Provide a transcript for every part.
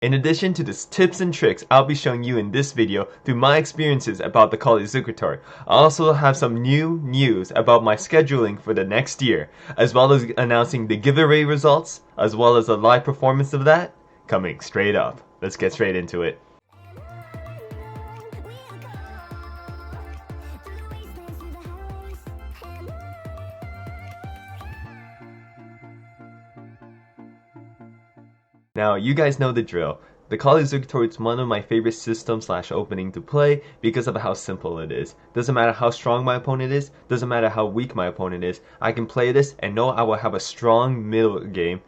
In addition to the tips and tricks I'll be showing you in this video through my experiences about the Kali Zuckertor, I also have some new news about my scheduling for the next year, as well as announcing the giveaway results, as well as a live performance of that, coming straight up. Let's get straight into it. Now, you guys know the drill. The Kali Zuckertor is one of my favorite system/opening to play because of how simple it is. Doesn't matter how strong my opponent is, doesn't matter how weak my opponent is, I can play this and know I will have a strong middle game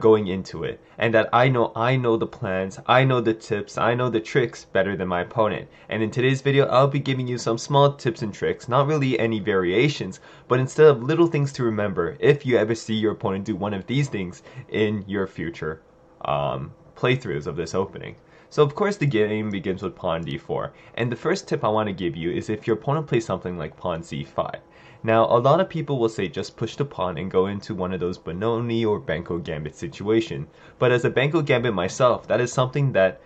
going into it. And that I know the plans, I know the tips, I know the tricks better than my opponent. And in today's video, I'll be giving you some small tips and tricks, not really any variations, but instead of little things to remember if you ever see your opponent do one of these things in your future playthroughs of this opening. So of course the game begins with pawn d4, and the first tip I want to give you is if your opponent plays something like pawn c5. Now a lot of people will say just push the pawn and go into one of those Benoni or Banco Gambit situation, but as a Banco Gambit myself, that is something that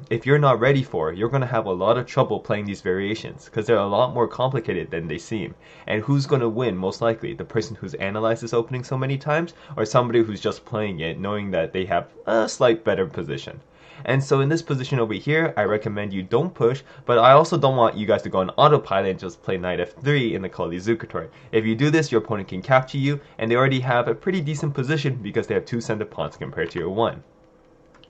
if you're not ready for, you're going to have a lot of trouble playing these variations because they're a lot more complicated than they seem. And who's going to win most likely? The person who's analyzed this opening so many times, or somebody who's just playing it knowing that they have a slight better position? And so in this position over here, I recommend you don't push, but I also don't want you guys to go on autopilot and just play knight f3 in the Kali Zuckertor. If you do this, your opponent can capture you, and they already have a pretty decent position because they have two center pawns compared to your one.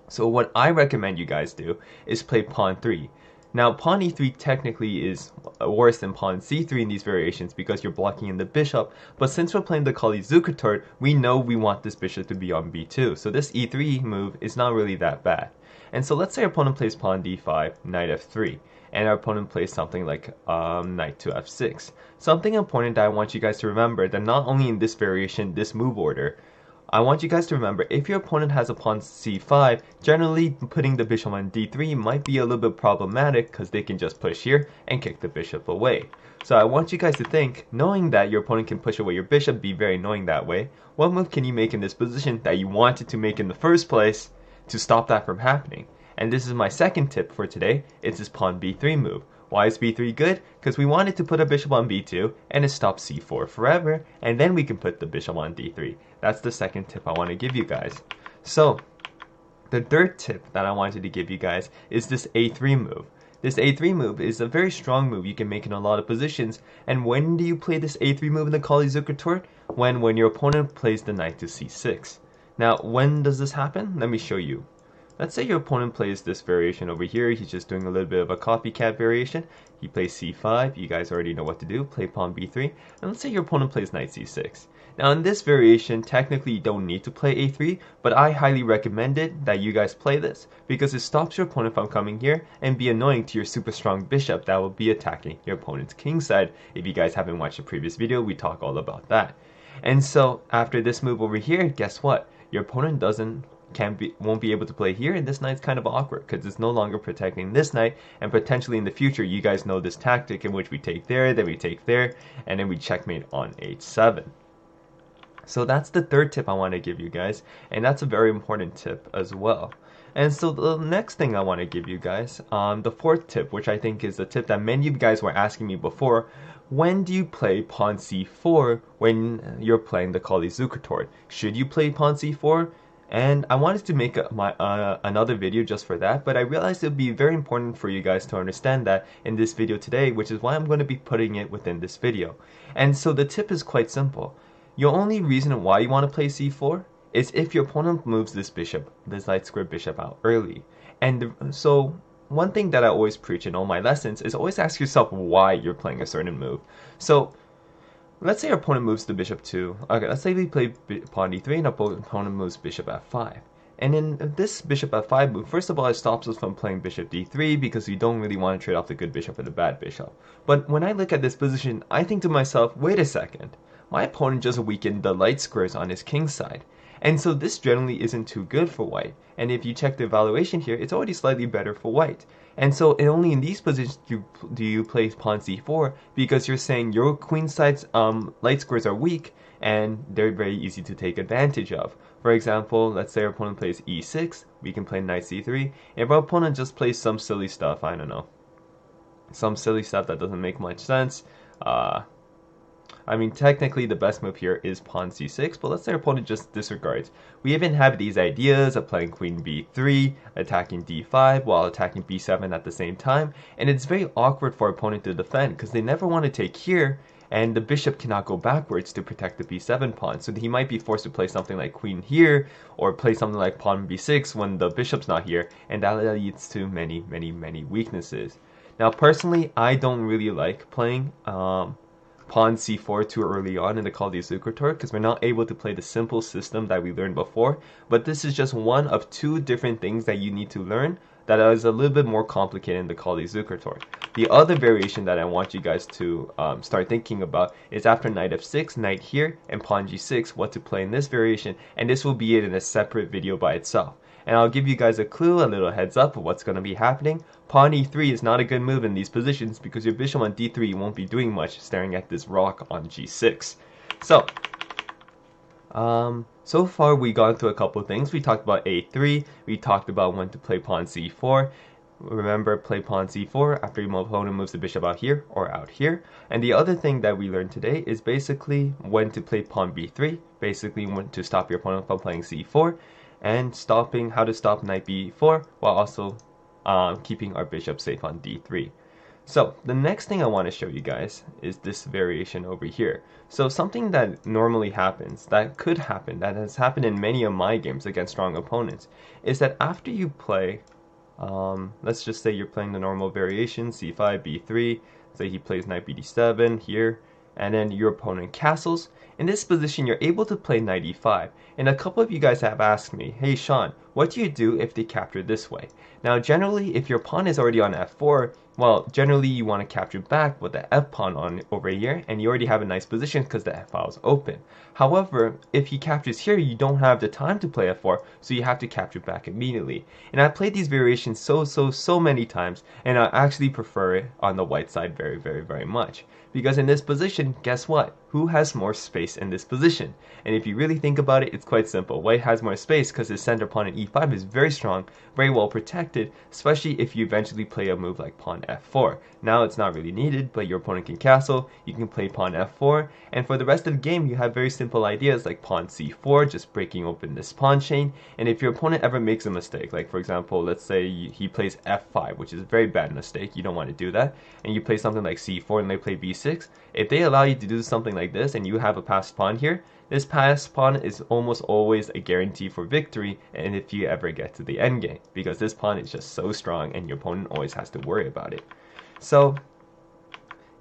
So what I recommend you guys do is play pawn 3. Now pawn e3 technically is worse than pawn c3 in these variations because you're blocking in the bishop, but since we're playing the Kali Zuckertor, we know we want this bishop to be on b2, so this e3 move is not really that bad. And so let's say our opponent plays pawn d5, knight f3, and our opponent plays something like knight to f6. Something important that I want you guys to remember, that not only in this variation, this move order, I want you guys to remember, if your opponent has a pawn c5, generally putting the bishop on d3 might be a little bit problematic because they can just push here and kick the bishop away. So I want you guys to think, knowing that your opponent can push away your bishop, be very annoying that way, what move can you make in this position that you wanted to make in the first place to stop that from happening? And this is my second tip for today, it's this pawn b3 move. Why is b3 good? Because we wanted to put a bishop on b2 and it stops c4 forever, and then we can put the bishop on d3. That's the second tip I want to give you guys. So the third tip that I wanted to give you guys is this a3 move. This a3 move is a very strong move you can make in a lot of positions. And when do you play this a3 move in the Kali Zuckertor? When your opponent plays the knight to c6. Now when does this happen? Let me show you. Let's say your opponent plays this variation over here. He's just doing a little bit of a copycat variation. He plays c5. You guys already know what to do. Play pawn b3. And let's say your opponent plays knight c6. Now in this variation, technically you don't need to play a3, but I highly recommend it that you guys play this because it stops your opponent from coming here and be annoying to your super strong bishop that will be attacking your opponent's king side. If you guys haven't watched the previous video, we talk all about that. And so after this move over here, guess what? Your opponent won't be able to play here, and this knight's kind of awkward because it's no longer protecting this knight, and potentially in the future you guys know this tactic in which we take there, then we take there, and then we checkmate on h7. So that's the third tip I want to give you guys, and that's a very important tip as well. And so the next thing I want to give you guys, the fourth tip, which I think is a tip that many of you guys were asking me before: when do you play pawn c4 when you're playing the Kali Zuckertor? Should you play pawn c4? And I wanted to make another video just for that, but I realized it would be very important for you guys to understand that in this video today, which is why I'm going to be putting it within this video. And so the tip is quite simple. Your only reason why you want to play c4 is if your opponent moves this light square bishop out early. And so one thing that I always preach in all my lessons is always ask yourself why you're playing a certain move. So let's say our opponent moves the bishop to, okay, let's say we play pawn d3 and our opponent moves bishop f5. And in this bishop f5 move, first of all, it stops us from playing bishop d3 because we don't really want to trade off the good bishop for the bad bishop. But when I look at this position, I think to myself, wait a second, my opponent just weakened the light squares on his king side. And so this generally isn't too good for white. And if you check the evaluation here, it's already slightly better for white. And so only in these positions do you play pawn c4, because you're saying your queen side's light squares are weak and they're very easy to take advantage of. For example, let's say our opponent plays e6, we can play knight c3. If our opponent just plays some silly stuff, I don't know, some silly stuff that doesn't make much sense, I mean, technically the best move here is pawn c6, but let's say our opponent just disregards. We even have these ideas of playing queen b3, attacking d5, while attacking b7 at the same time, and it's very awkward for our opponent to defend, because they never want to take here, and the bishop cannot go backwards to protect the b7 pawn, so he might be forced to play something like queen here, or play something like pawn b6 when the bishop's not here, and that leads to many, many, many weaknesses. Now, personally, I don't really like playing pawn c4 too early on in the Call of Duty Zucker Tour, because we're not able to play the simple system that we learned before, but this is just one of two different things that you need to learn that is a little bit more complicated in the Call of Duty Zucker Tour. The other variation that I want you guys to start thinking about is after knight f6, knight here, and pawn g6, what to play in this variation, and this will be in a separate video by itself. And I'll give you guys a clue, a little heads up of what's going to be happening. Pawn e3 is not a good move in these positions because your bishop on d3 won't be doing much staring at this rock on g6. So far we gone through a couple things. We talked about a3, we talked about when to play pawn c4. Remember, play pawn c4 after your opponent moves the bishop out here or out here. And the other thing that we learned today is basically when to play pawn b3, basically when to stop your opponent from playing c4, and how to stop knight b4 while also keeping our bishop safe on d3. So the next thing I want to show you guys is this variation over here. So something that normally happens, that could happen, that has happened in many of my games against strong opponents, is that after you play, let's just say you're playing the normal variation, c5, b3, say he plays knight bd7 here, and then your opponent castles. In this position, you're able to play knight e5, and a couple of you guys have asked me, hey Sean, what do you do if they capture this way? Now generally, if your pawn is already on f4, well, generally you want to capture back with the f pawn on over here, and you already have a nice position because the f file is open. However, if he captures here, you don't have the time to play f4, so you have to capture back immediately. And I played these variations so many times, and I actually prefer it on the white side very much. Because in this position, guess what? Who has more space in this position? And if you really think about it, it's quite simple. White has more space because his center pawn in e5 is very strong, very well protected, especially if you eventually play a move like pawn f4. Now it's not really needed, but your opponent can castle, you can play pawn f4, and for the rest of the game you have very simple ideas like pawn c4, just breaking open this pawn chain. And if your opponent ever makes a mistake, like for example, let's say he plays f5, which is a very bad mistake, you don't want to do that, and you play something like c4 and they play b6, if they allow you to do something like this and you have a passed pawn here, this passed pawn is almost always a guarantee for victory, and if you ever get to the endgame, because this pawn is just so strong and your opponent always has to worry about it. So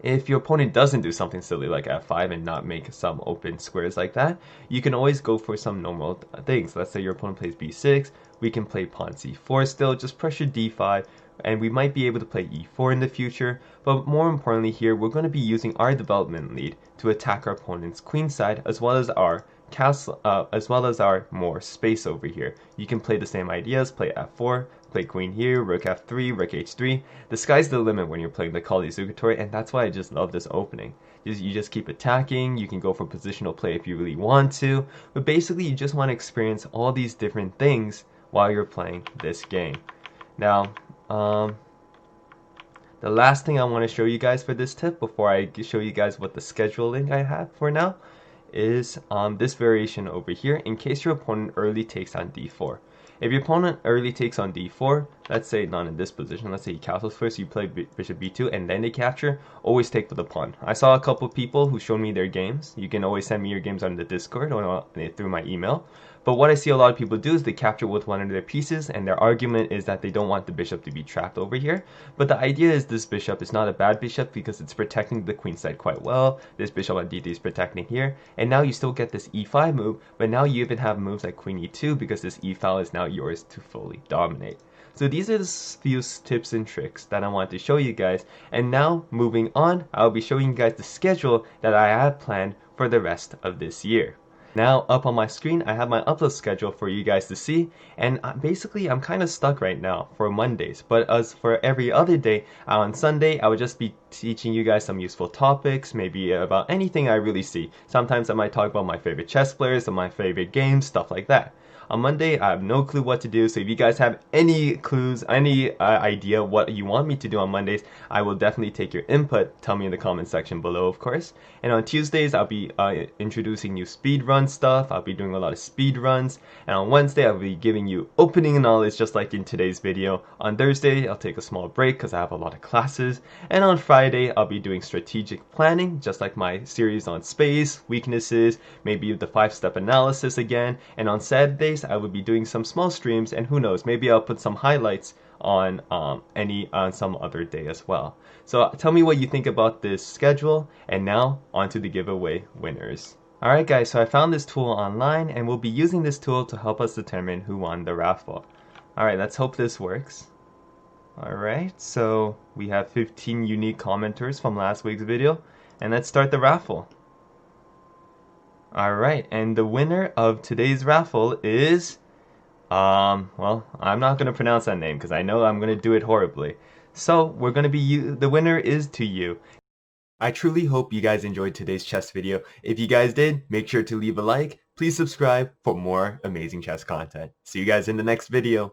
if your opponent doesn't do something silly like f5 and not make some open squares like that, you can always go for some normal things. Let's say your opponent plays b6, we can play pawn c4 still, just pressure d5, and we might be able to play e4 in the future, but more importantly here, we're going to be using our development lead to attack our opponent's queen side, as well as our castle, as well as our more space over here. You can play the same ideas, play f4, play queen here, rook f3, rook h3. The sky's the limit when you're playing the Call of Duty Zucker Tour, and that's why I just love this opening. You just keep attacking, you can go for positional play if you really want to, but basically you just want to experience all these different things while you're playing this game. Now, the last thing I want to show you guys for this tip before I show you guys what the scheduling I have for now is this variation over here in case your opponent early takes on d4. If your opponent early takes on d4, let's say not in this position, let's say he castles first, you play bishop b2 and then they capture, always take with the pawn. I saw a couple people who showed me their games. You can always send me your games on the Discord or through my email. But what I see a lot of people do is they capture with one of their pieces, and their argument is that they don't want the bishop to be trapped over here. But the idea is this bishop is not a bad bishop because it's protecting the queen side quite well. This bishop on d3 is protecting here. And now you still get this e5 move, but now you even have moves like queen e2 because this e file is now yours to fully dominate. So these are the few tips and tricks that I want to show you guys. And now, moving on, I'll be showing you guys the schedule that I have planned for the rest of this year. Now up on my screen, I have my upload schedule for you guys to see, and basically I'm kind of stuck right now for Mondays. But as for every other day, on Sunday, I would just be teaching you guys some useful topics, maybe about anything I really see. Sometimes I might talk about my favorite chess players and my favorite games, stuff like that. On Monday, I have no clue what to do, so if you guys have any clues, any idea what you want me to do on Mondays, I will definitely take your input. Tell me in the comment section below, of course. And on Tuesdays, I'll be introducing new speed run stuff. I'll be doing a lot of speed runs. And on Wednesday, I'll be giving you opening knowledge just like in today's video. On Thursday, I'll take a small break because I have a lot of classes. And on Friday, I'll be doing strategic planning, just like my series on space, weaknesses, maybe the 5-step analysis again. And on Saturdays, I will be doing some small streams, and who knows, maybe I'll put some highlights on some other day as well. So tell me what you think about this schedule, and now on to the giveaway winners. Alright guys, so I found this tool online, and we'll be using this tool to help us determine who won the raffle. Alright, let's hope this works. Alright, so we have 15 unique commenters from last week's video, and let's start the raffle. Alright, and the winner of today's raffle is, well, I'm not going to pronounce that name because I know I'm going to do it horribly. So, we're going to be the winner is to you. I truly hope you guys enjoyed today's chess video. If you guys did, make sure to leave a like. Please subscribe for more amazing chess content. See you guys in the next video.